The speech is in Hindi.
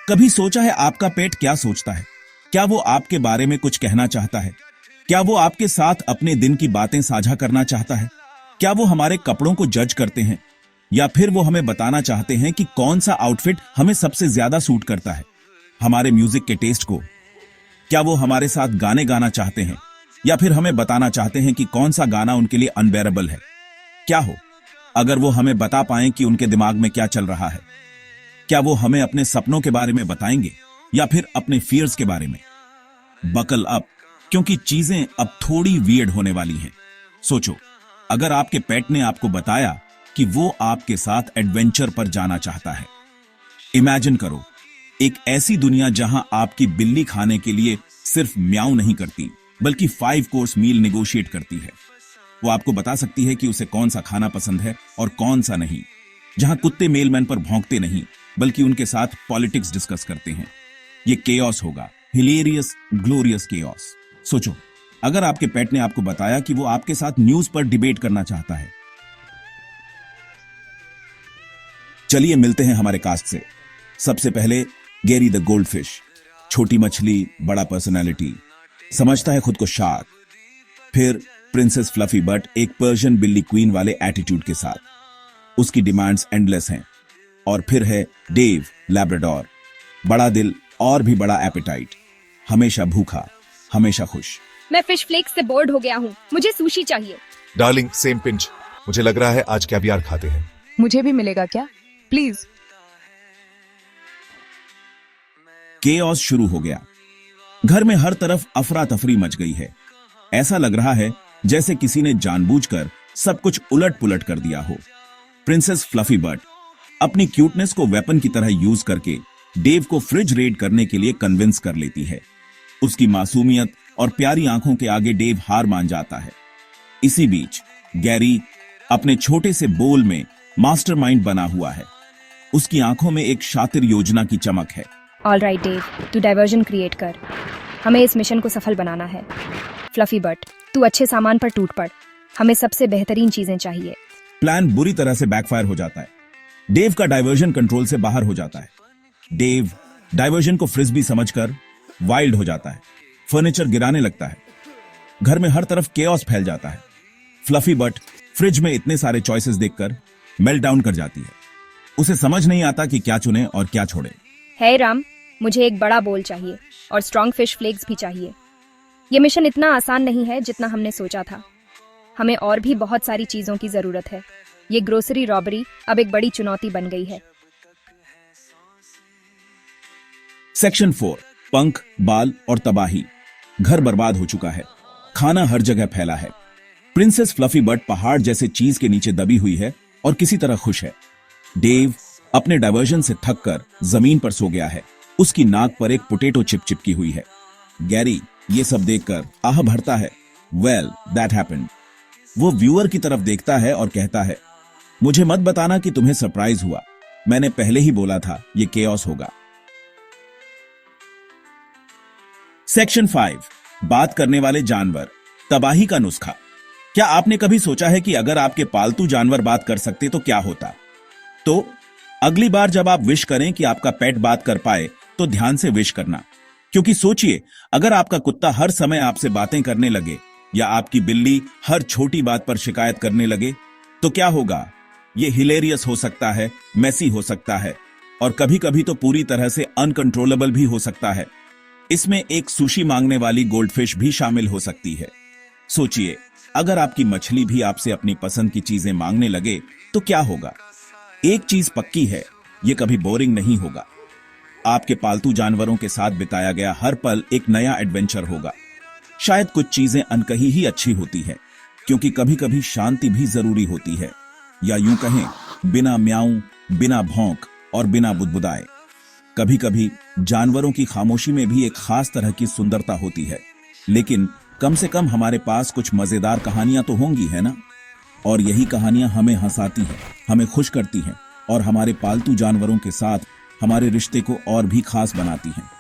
कभी सोचा है आपका पेट क्या सोचता है? क्या वो आपके बारे में कुछ कहना चाहता है? क्या वो आपके साथ अपने दिन की बातें साझा करना चाहता है? क्या वो हमारे कपड़ों को जज करते हैं, या फिर वो हमें बताना चाहते हैं कि कौन सा आउटफिट हमें सबसे ज्यादा सूट करता है? हमारे म्यूजिक के टेस्ट को क्या वो हमारे साथ गाने गाना चाहते हैं, या फिर हमें बताना चाहते हैं कि कौन सा गाना उनके लिए अनबेरेबल है? क्या हो अगर वो हमें बता पाएं कि उनके दिमाग में क्या चल रहा है? क्या वो हमें अपने सपनों के बारे में बताएंगे, या फिर अपने फियर्स के बारे में? बकल अप, क्योंकि चीजें अब थोड़ी वियर्ड होने वाली हैं। सोचो, अगर आपके पेट ने आपको बताया कि वो आपके साथ एडवेंचर पर जाना चाहता है। इमेजिन करो, एक ऐसी दुनिया जहां आपकी बिल्ली खाने के लिए सिर्फ म्याऊ नहीं करती, बल्कि 5 कोर्स मील नेगोशिएट करती है। वो आपको बता सकती है कि उसे कौन सा खाना पसंद है और कौन सा नहीं। जहां कुत्ते मेलमैन पर भौंकते नहीं, बल्कि उनके साथ पॉलिटिक्स डिस्कस करते हैं। ये केओस होगा, हिलेरियस ग्लोरियस केओस। सोचो, अगर आपके पेट ने आपको बताया कि वो आपके साथ न्यूज पर डिबेट करना चाहता है। चलिए मिलते हैं हमारे कास्ट से। सबसे पहले गैरी द गोल्डफिश, छोटी मछली, बड़ा पर्सनालिटी, समझता है खुद को शार्क। फिर प्रिंसेस फ्लफी बट, एक पर्शियन बिल्ली क्वीन वाले एटीट्यूड के साथ, उसकी डिमांड्स एंडलेस हैं। और फिर है डेव लैब्राडोर, बड़ा दिल और भी बड़ा एपेटाइट, हमेशा भूखा, हमेशा खुश। मैं फिश फ्लेक्स से बोर्ड हो गया हूँ, मुझे सुशी चाहिए। Darling, same pinch. मुझे लग रहा है आज कैवियार खाते हैं। मुझे भी मिलेगा क्या, प्लीज? केओस शुरू हो गया। घर में हर तरफ अफरा तफरी मच गई है। ऐसा लग रहा है जैसे किसी ने जानबूझकर सब कुछ उलट पुलट कर दिया हो। प्रिंसेस फ्लफी बट अपनी क्यूटनेस को वेपन की तरह यूज करके डेव को फ्रिज रेड करने के लिए कन्विंस कर लेती है। उसकी मासूमियत और प्यारी आंखों के आगे डेव हार मान जाता है। इसी बीच गैरी अपने छोटे से बोल में मास्टरमाइंड बना हुआ है। उसकी आंखों में एक शातिर योजना की चमक है। ऑल राइट डेव, तू डाइवर्जन क्रिएट कर, हमें इस मिशन को सफल बनाना है। फ्लफी बट, तू अच्छे सामान पर टूट पड़, हमें सबसे बेहतरीन चीजें चाहिए। प्लान बुरी तरह से बैकफायर हो जाता है। डेव का डाइवर्जन कंट्रोल से बाहर हो जाता है। डेव डाइवर्जन को फ्रिस्बी समझकर वाइल्ड हो जाता है। फर्नीचर गिराने लगता है। घर में हर तरफ केओस फैल जाता है। फ्लफी बट फ्रिज में इतने सारे चॉइसेस देखकर मेल्ट डाउन कर जाती है। उसे समझ नहीं आता कि क्या चुने और क्या छोड़े। हे राम, मुझे एक बड़ा बोल चाहिए और स्ट्रॉन्ग फिश फ्लेक्स भी चाहिए। ये मिशन इतना आसान नहीं है जितना हमने सोचा था। हमें और भी बहुत सारी चीजों की जरूरत है। ये ग्रोसरी रॉबरी अब एक बड़ी चुनौती बन गई है। सेक्शन 4, पंख, बाल और तबाही। घर बर्बाद हो चुका है। खाना हर जगह फैला है। प्रिंसेस फ्लफी बट पहाड़ जैसे चीज के नीचे दबी हुई है और किसी तरह खुश है। डेव अपने डाइवर्जन से थककर जमीन पर सो गया है। उसकी नाक पर एक पोटैटो चिप चिपकी हुई है। गैरी ये सब देखकर आह भरता है। Well, that happened. वो व्यूअर की तरफ देखता है और कहता है, मुझे मत बताना कि तुम्हें सरप्राइज हुआ। मैंने पहले ही बोला था ये केओस होगा। सेक्शन 5, बात करने वाले जानवर, तबाही का नुस्खा। क्या आपने कभी सोचा है कि अगर आपके पालतू जानवर बात कर सकते तो क्या होता? तो अगली बार जब आप विश करें कि आपका पेट बात कर पाए तो ध्यान से विश करना। क्योंकि सोचिए, अगर आपका कुत्ता हर समय आपसे बातें करने लगे, या आपकी बिल्ली हर छोटी बात पर शिकायत करने लगे, तो क्या होगा? ये हिलेरियस हो सकता है, मेसी हो सकता है, और कभी कभी तो पूरी तरह से अनकंट्रोलेबल भी हो सकता है। इसमें एक सुशी मांगने वाली गोल्डफिश भी शामिल हो सकती है। सोचिए, अगर आपकी मछली भी आपसे अपनी पसंद की चीजें मांगने लगे तो क्या होगा? एक चीज पक्की है, ये कभी बोरिंग नहीं होगा। आपके पालतू जानवरों के साथ बिताया गया हर पल एक नया एडवेंचर होगा। शायद कुछ चीजें अनकही ही अच्छी होती है, क्योंकि कभी कभी शांति भी जरूरी होती है, या यूं कहें, बिना म्याऊं, बिना भौंक और बिना बुदबुदाए। कभी कभी जानवरों की खामोशी में भी एक खास तरह की सुंदरता होती है। लेकिन कम से कम हमारे पास कुछ मजेदार कहानियां तो होंगी, है ना? और यही कहानियां हमें हंसाती हैं, हमें खुश करती हैं और हमारे पालतू जानवरों के साथ हमारे रिश्ते को और भी खास बनाती हैं।